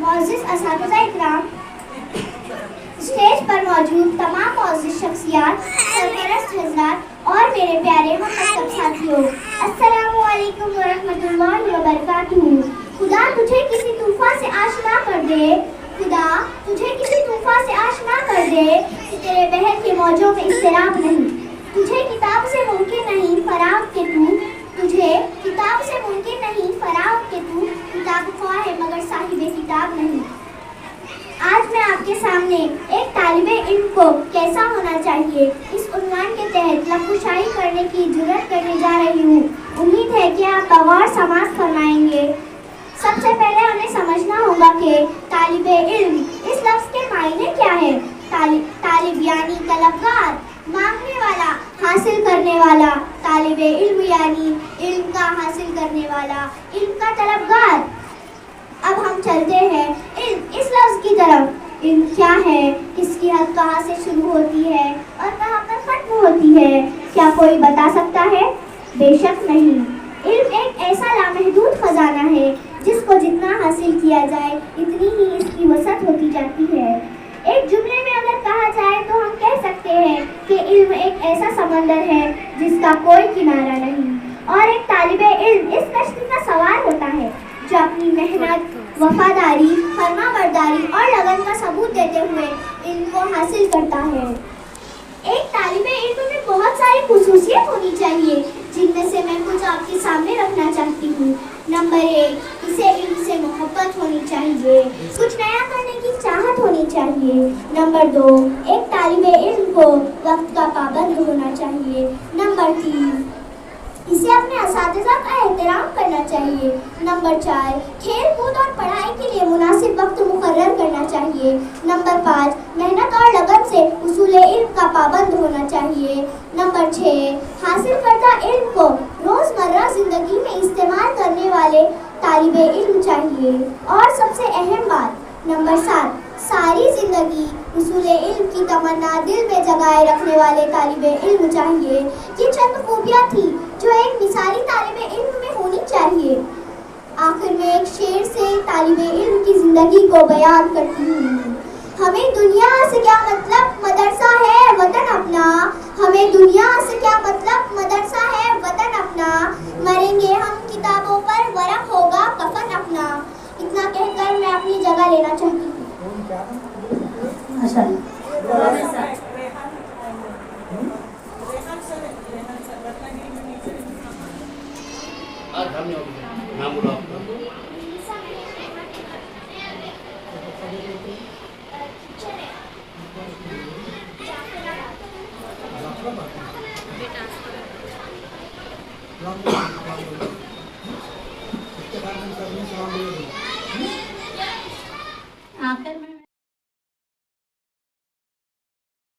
معزز اساتذہ اکرام، اسٹیج پر موجود تمام معزز شخصیات، سرپرست حضرات اور میرے پیارے محترم ساتھیوں، السلام علیکم ورحمۃ اللہ وبرکاتہ۔ خدا تجھے کسی طوفان سے آشنا کر دے، خدا تجھے کسی طوفان سے آشنا کر دے کہ تیرے بحر کے موجوں میں اضطراب نہیں۔ تجھے کتاب سے ممکن نہیں فراغ کے تو، تجھے کتاب سے ممکن نہیں فراغ کے تو کتاب خواہ ہے مگر صاحب کتاب نہیں۔ آج میں آپ کے سامنے ایک طالب علم کو کیسا ہونا چاہیے اس عنوان کے تحت لفظ کرنے کی جرات کرنے جا رہی ہوں۔ امید ہے کہ آپ بغور سماعت فرمائیں گے۔ سب سے پہلے ہمیں سمجھنا ہوگا کہ طالب علم اس لفظ کے معنی کیا ہے۔ طالب یعنی طلبگار، مانگنے والا، حاصل کرنے والا۔ طالب علم یعنی علم کا حاصل کرنے والا، علم کا طلبگار۔ اب ہم چلتے ہیں علم اس لفظ کی طرف۔ علم کیا ہے، اس کی حد کہاں سے شروع ہوتی ہے اور کہاں پر ختم ہوتی ہے، کیا کوئی بتا سکتا ہے؟ بے شک نہیں۔ علم ایک ایسا لامحدود خزانہ ہے جس کو جتنا حاصل کیا جائے اتنی ہی اس کی وسعت ہوتی جاتی ہے۔ ایک جملے میں اگر کہا جائے تو ہم کہہ سکتے ہیں کہ علم ایک ایسا سمندر ہے جس کا کوئی کنارہ نہیں، اور ایک طالب علم اس کشتی کا سوار ہوتا ہے جو اپنی محنت، وفاداری، فرما برداری اور لگن کا ثبوت دیتے ہوئے علم کو حاصل کرتا ہے۔ ایک طالب علم میں بہت ساری خصوصیت ہونی چاہیے جن میں سے میں کچھ آپ کے سامنے رکھنا چاہتی ہوں۔ نمبر 1، اسے علم سے محبت ہونی چاہیے، کچھ نیا کرنے کی چاہت ہونی چاہیے۔ نمبر 2، ایک طالب علم کو وقت کا پابند ہونا چاہیے۔ نمبر 3، اسے اپنے اساتذہ کا احترام کرنا چاہیے۔ نمبر 4، کھیل کود اور پڑھائی کے لیے مناسب وقت مقرر کرنا چاہیے۔ نمبر 5، محنت اور لگن سے اصول علم کا پابند ہونا چاہیے۔ نمبر 6، حاصل کردہ علم کو روزمرہ زندگی میں استعمال کرنے والے طالب علم چاہیے۔ اور سب سے اہم بات، نمبر 7، ساری زندگی اصول علم کی تمنا دل میں جگائے رکھنے والے طالب علم چاہیے۔ یہ چند خوبیاں تھیں جو ایک مثالی طالب علم میں ہونی چاہیے۔ آخر میں ایک شعر سے طالب علم کی زندگی کو بیان کرتی ہوں۔ ہمیں دنیا سے کیا مطلب، مدرسہ ہے وطن اپنا۔ ہمیں دنیا سے کیا مطلب، مدرسہ ہے وطن اپنا۔ مریں گے ہم کتابوں پر، ورق ہوگا کفن اپنا۔ اتنا کہہ کر میں اپنی جگہ لینا چاہتی ہوں۔ آخر میں